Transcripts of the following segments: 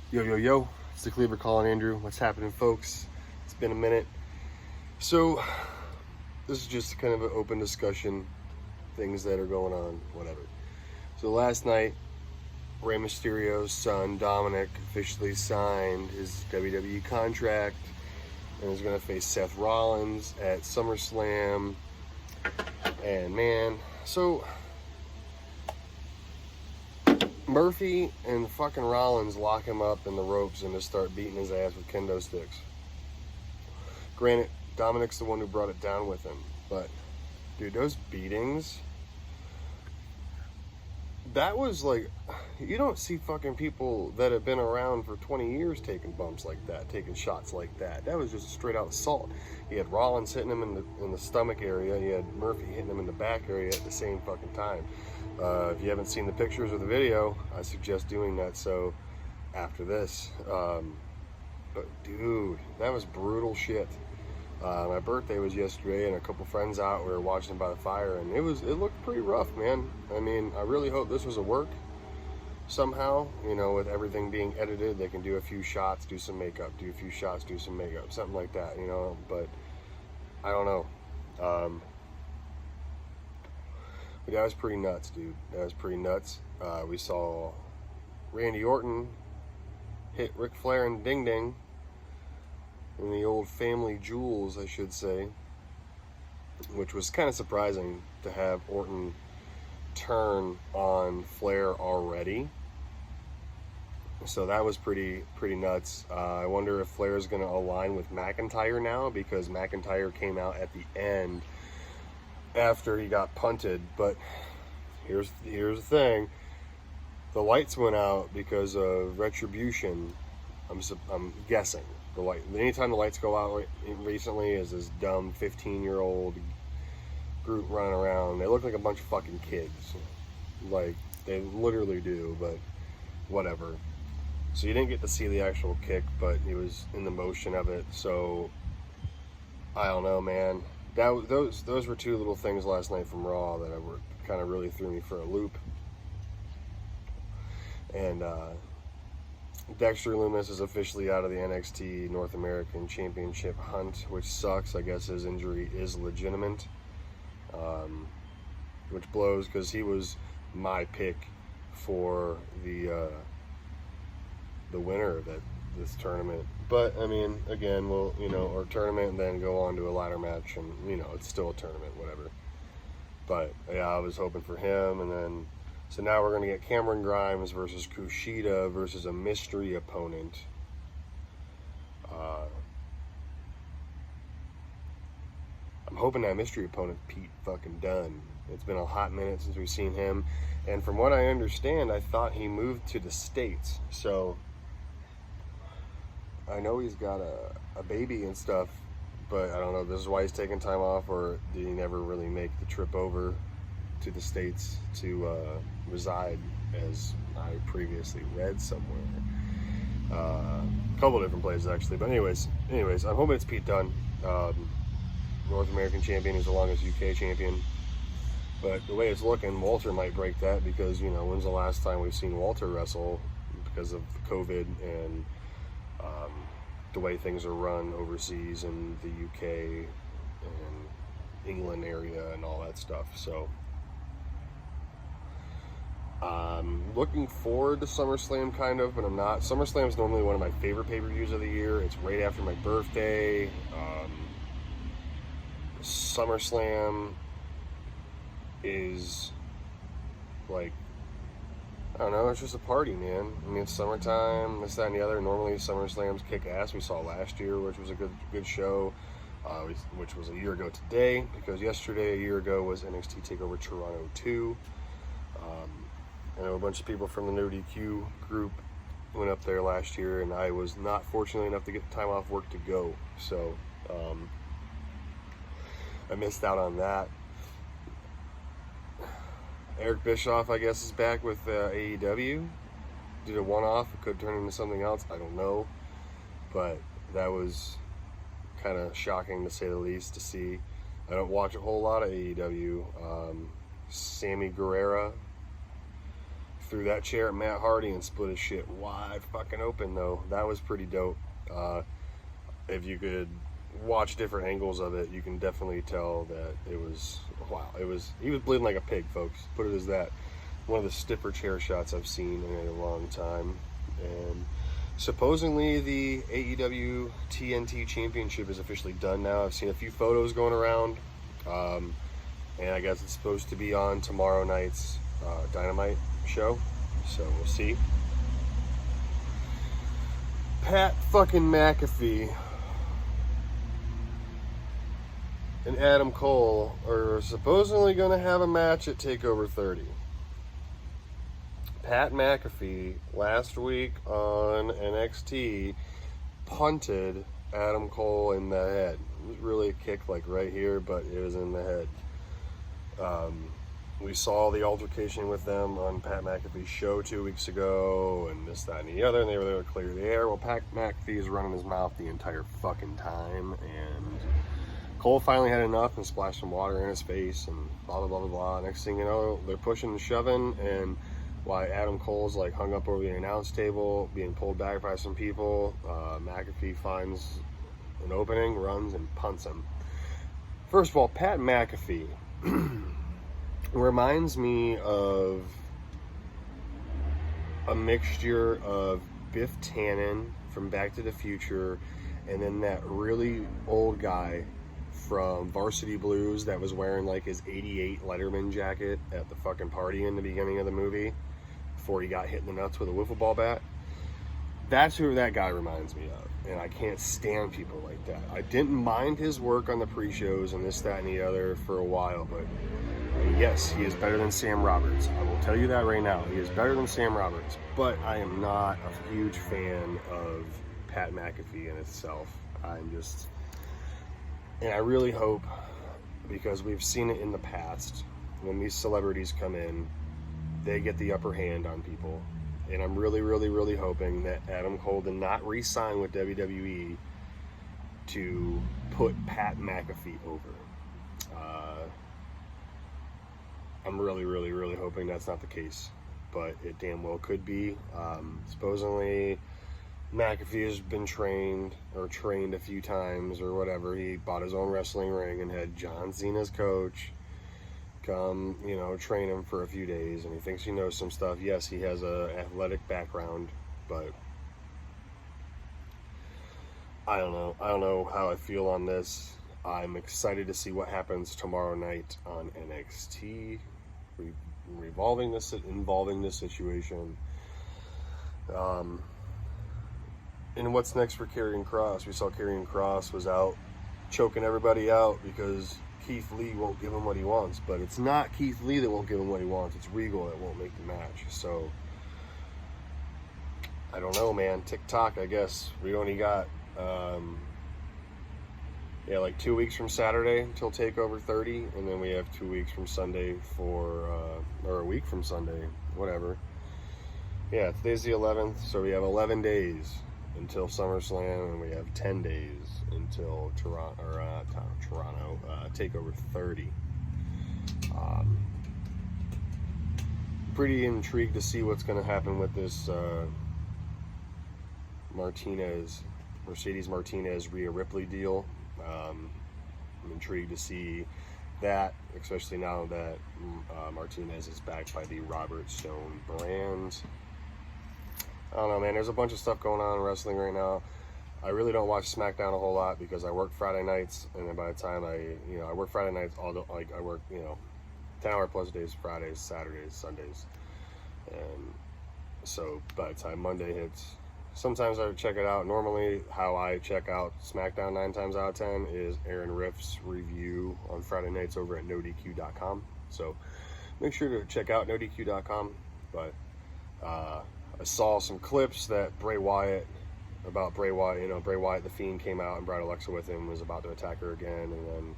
Yo, yo, yo, it's the Cleaver calling Andrew. What's happening, folks? It's been a minute. So, this is just kind of an open discussion, things that are going on, whatever. So, last night, Rey Mysterio's son, Dominic, officially signed his WWE contract and is going to face Seth Rollins at SummerSlam. And man, so Murphy and fucking Rollins lock him up in the ropes and just start beating his ass with kendo sticks. Granted, Dominic's the one who brought it down with him, but dude, those beatings, that was like, you don't see fucking people that have been around for 20 years taking bumps like that, taking shots like that. That was just straight out assault. You had Rollins hitting him in the stomach area. You had Murphy hitting him in the back area at the same fucking time. If you haven't seen the pictures or the video, I suggest doing that so after this. But dude, that was brutal shit. My birthday was yesterday, and a couple friends out, we were watching by the fire, and it looked pretty rough, man. I mean, I really hope this was a work somehow, you know, with everything being edited. They can do a few shots, do some makeup, do a few shots, do some makeup, something like that, you know, but I don't know. But that was pretty nuts, dude. That was pretty nuts. We saw Randy Orton hit Ric Flair and Ding Ding in the old family jewels, I should say, which was kind of surprising to have Orton turn on Flair already. So that was pretty nuts. I wonder if Flair is going to align with McIntyre now, because McIntyre came out at the end after he got punted. But here's the thing: the lights went out because of retribution. I'm guessing the light. Anytime the lights go out recently, is this dumb 15-year-old group running around. They look like a bunch of fucking kids, like they literally do. But whatever. So you didn't get to see the actual kick, but he was in the motion of it. So I don't know, man. Those were two little things last night from Raw that kind of really threw me for a loop. And Dexter Lumis is officially out of the NXT North American Championship hunt, which sucks. I guess his injury is legitimate, which blows because he was my pick for the winner of this tournament. But I mean, again, we'll, you know, or tournament and then go on to a ladder match, and you know, it's still a tournament, whatever. But yeah, I was hoping for him, and then so now we're gonna get Cameron Grimes versus Kushida versus a mystery opponent. I'm hoping that mystery opponent Pete fucking Dunne. It's been a hot minute since we've seen him, and from what I understand, I thought he moved to the States. So I know he's got a baby and stuff, but I don't know if this is why he's taking time off, or did he never really make the trip over to the States to reside, as I previously read somewhere. A couple different places, actually. But anyways, I'm hoping it's Pete Dunne, North American champion, as long as UK champion. But the way it's looking, Walter might break that, because, you know, when's the last time we've seen Walter wrestle because of COVID and the way things are run overseas in the UK and England area and all that stuff. So looking forward to SummerSlam, kind of, but I'm not. SummerSlam is normally one of my favorite pay-per-views of the year. It's right after my birthday. SummerSlam is like, I don't know, it's just a party, man. I mean, it's summertime, this, that, and the other. Normally, SummerSlams kick ass. We saw last year, which was a good show, which was a year ago today, because yesterday, a year ago, was NXT Takeover Toronto 2. I know a bunch of people from the No DQ group went up there last year, and I was not fortunate enough to get the time off work to go, so I missed out on that. Eric Bischoff, I guess, is back with AEW. Did a one-off. It could turn into something else. I don't know. But that was kind of shocking, to say the least, to see. I don't watch a whole lot of AEW. Sammy Guerrero threw that chair at Matt Hardy and split his shit wide fucking open, though. That was pretty dope. If you could watch different angles of it, you can definitely tell that it was, wow, he was bleeding like a pig, folks. Put it as that. One of the stiffer chair shots I've seen in a long time. And supposedly the AEW TNT Championship is officially done now. I've seen a few photos going around. And I guess it's supposed to be on tomorrow night's Dynamite show. So we'll see. Pat fucking McAfee and Adam Cole are supposedly going to have a match at Takeover 30. Pat McAfee last week on NXT punted Adam Cole in the head. It was really a kick like right here, but it was in the head. We saw the altercation with them on Pat McAfee's show 2 weeks ago, and this, that, and the other, and they were there to clear the air. Well, Pat McAfee is running his mouth the entire fucking time, and Cole finally had enough and splashed some water in his face, and blah, blah, blah, blah, blah. Next thing you know, they're pushing and shoving, and while Adam Cole's like hung up over the announce table, being pulled back by some people, McAfee finds an opening, runs, and punts him. First of all, Pat McAfee reminds me of a mixture of Biff Tannen from Back to the Future and then that really old guy from Varsity Blues that was wearing like his 88 Letterman jacket at the fucking party in the beginning of the movie before he got hit in the nuts with a wiffle ball bat. That's who that guy reminds me of, and I can't stand people like that. I didn't mind his work on the pre-shows and this, that, and the other for a while, but yes, he is better than Sam Roberts. I will tell you that right now. He is better than Sam Roberts, but I am not a huge fan of Pat McAfee in itself. And I really hope, because we've seen it in the past, when these celebrities come in, they get the upper hand on people. And I'm really, really, really hoping that Adam Cole did not re-sign with WWE to put Pat McAfee over. I'm really, really, really hoping that's not the case, but it damn well could be. Supposedly, McAfee has been trained a few times or whatever. He bought his own wrestling ring and had John Cena's coach come, train him for a few days, and he thinks he knows some stuff. Yes, he has a athletic background, but I don't know how I feel on this. I'm excited to see what happens tomorrow night on NXT, involving this situation. And what's next for Karrion Kross? We saw Karrion Kross was out choking everybody out because Keith Lee won't give him what he wants. But it's not Keith Lee that won't give him what he wants. It's Regal that won't make the match. So, I don't know, man. TikTok, I guess. We only got, like 2 weeks from Saturday until Takeover 30. And then we have 2 weeks from Sunday or a week from Sunday, whatever. Yeah, today's the 11th, so we have 11 days until SummerSlam, and we have 10 days until Takeover 30. Pretty intrigued to see what's going to happen with this Mercedes Martinez Rhea Ripley deal. I'm intrigued to see that, especially now that Martinez is backed by the Robert Stone brand. I don't know, man. There's a bunch of stuff going on in wrestling right now. I really don't watch SmackDown a whole lot because I work Friday nights, and then by the time I work Friday nights, I work 10-hour plus days, Fridays, Saturdays, Sundays, and so by the time Monday hits, sometimes I would check it out. Normally, how I check out SmackDown 9 times out of 10 is Aaron Riff's review on Friday nights over at NoDQ.com. So make sure to check out NoDQ.com. But I saw some clips that Bray Wyatt, Bray Wyatt the Fiend came out and brought Alexa with him, was about to attack her again, and then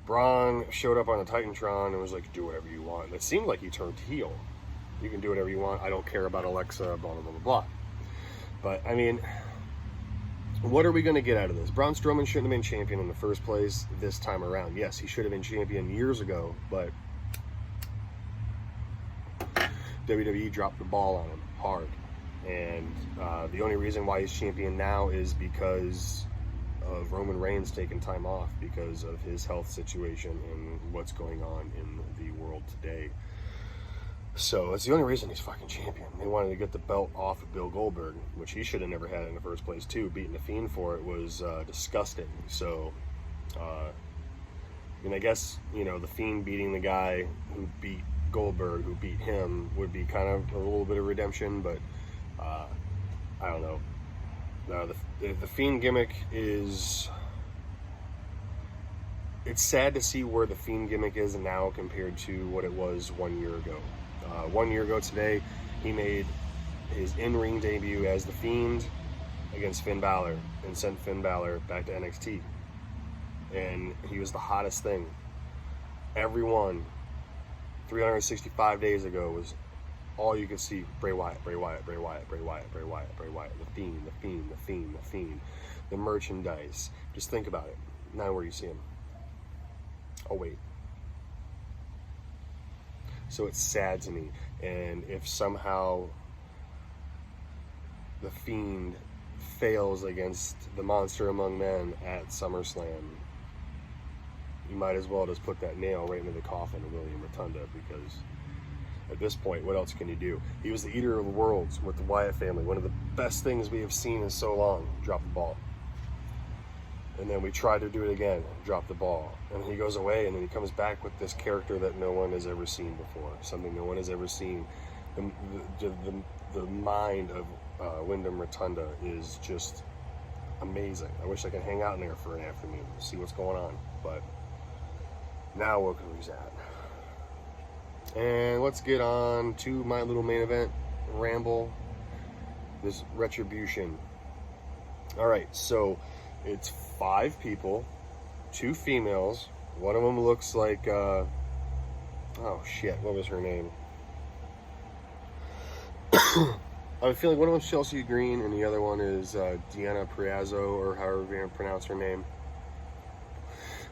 Braun showed up on the Titantron and was like, do whatever you want. It seemed like he turned heel. You can do whatever you want. I don't care about Alexa, blah, blah, blah, blah, blah. But, I mean, what are we going to get out of this? Braun Strowman shouldn't have been champion in the first place this time around. Yes, he should have been champion years ago, but WWE dropped the ball on him hard. And the only reason why he's champion now is because of Roman Reigns taking time off because of his health situation and what's going on in the world today. So it's the only reason he's fucking champion. They wanted to get the belt off of Bill Goldberg, which he should have never had in the first place too. Beating the Fiend for it was disgusting. So, I guess, the Fiend beating the guy who beat Goldberg, who beat him, would be kind of a little bit of redemption, but I don't know. The Fiend gimmick is... It's sad to see where the Fiend gimmick is now compared to what it was 1 year ago. 1 year ago today, he made his in-ring debut as the Fiend against Finn Balor and sent Finn Balor back to NXT. And he was the hottest thing. Everyone, 365 days ago, was all you could see. Bray Wyatt, Bray Wyatt, Bray Wyatt, Bray Wyatt, Bray Wyatt, Bray Wyatt, the Fiend, the Fiend, the Fiend, the Fiend. The merchandise. Just think about it. Now where you see him. Oh, wait. So it's sad to me. And if somehow the Fiend fails against the Monster Among Men at SummerSlam, you might as well just put that nail right into the coffin of William Rotunda, because at this point, what else can you do? He was the Eater of Worlds with the Wyatt family. One of the best things we have seen in so long. Drop the ball. And then we try to do it again, drop the ball. And he goes away, and then he comes back with this character that no one has ever seen before. Something no one has ever seen. The mind of Wyndham Rotunda is just amazing. I wish I could hang out in there for an afternoon and see what's going on. But now look who's at. And let's get on to my little main event, Ramble. This Retribution. Alright, so it's 5 people, 2 females. One of them looks like, oh shit, what was her name? I have a feeling one of them's Chelsea Green and the other one is Deanna Priazzo, or however you pronounce her name.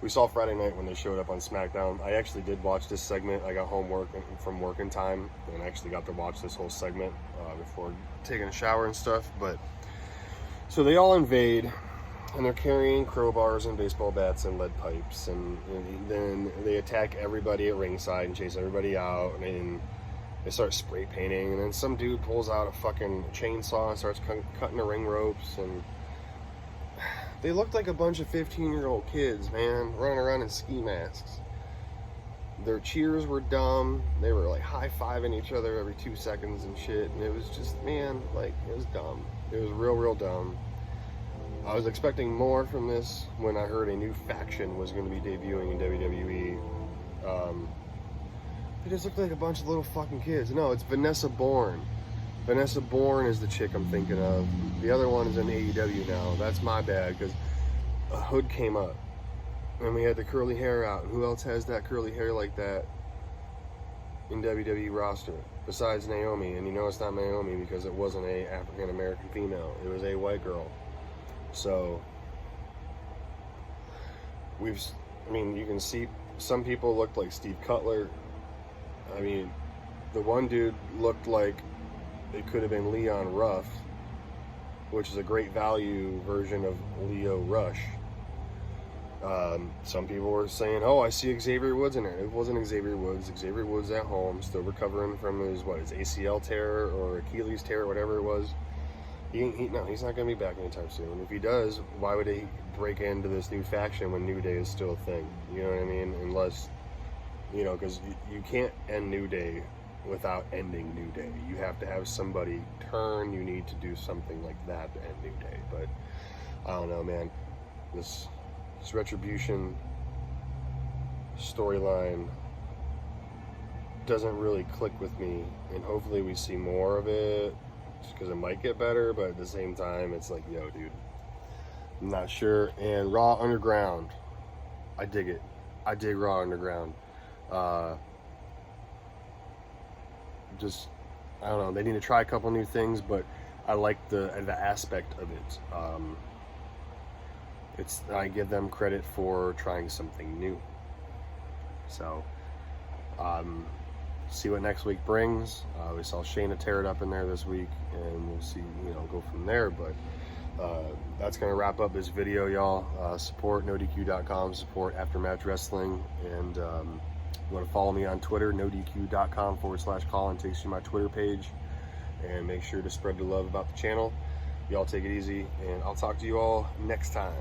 We saw Friday night when they showed up on SmackDown. I actually did watch this segment. I got home from work in time and actually got to watch this whole segment before taking a shower and stuff. But so they all invade, and they're carrying crowbars and baseball bats and lead pipes, and then they attack everybody at ringside and chase everybody out, and they start spray painting, and then some dude pulls out a fucking chainsaw and starts cutting the ring ropes, and they looked like a bunch of 15-year-old kids, man, running around in ski masks. Their cheers were dumb. They were like high-fiving each other every 2 seconds and shit, and it was just, man, like, it was dumb. It was real dumb. I was expecting more from this when I heard a new faction was going to be debuting in WWE. They just looked like a bunch of little fucking kids. No, it's Vanessa Bourne. Vanessa Bourne is the chick I'm thinking of. The other one is in AEW now. That's my bad, because a hood came up and we had the curly hair out. Who else has that curly hair like that in WWE roster besides Naomi? And you know it's not Naomi because it wasn't a African American female. It was a white girl. So you can see some people looked like Steve Cutler. I mean, the one dude looked like it could have been Leon Ruff, which is a great value version of Leo Rush. Some people were saying, oh, I see Xavier Woods in there. It wasn't Xavier Woods. Xavier Woods at home, still recovering from his ACL tear or Achilles tear, whatever it was. No, he's not going to be back anytime soon. If he does, why would he break into this new faction when New Day is still a thing? You know what I mean? Unless, because you can't end New Day without ending New Day. You have to have somebody turn. You need to do something like that to end New Day. But I don't know, man. This Retribution storyline doesn't really click with me, and hopefully we see more of it, because it might get better, but at the same time, it's like, yo, dude, I'm not sure. And Raw Underground, I dig it. I dig Raw Underground. I don't know, they need to try a couple new things, but I like the aspect of it. I give them credit for trying something new. So, see what next week brings. We saw Shayna tear it up in there this week, and we'll see, go from there. But that's going to wrap up this video, y'all. Support NoDQ.com, support Aftermatch Wrestling, and you want to follow me on Twitter, NoDQ.com/Colin takes you to my Twitter page, and make sure to spread the love about the channel. Y'all take it easy, and I'll talk to you all next time.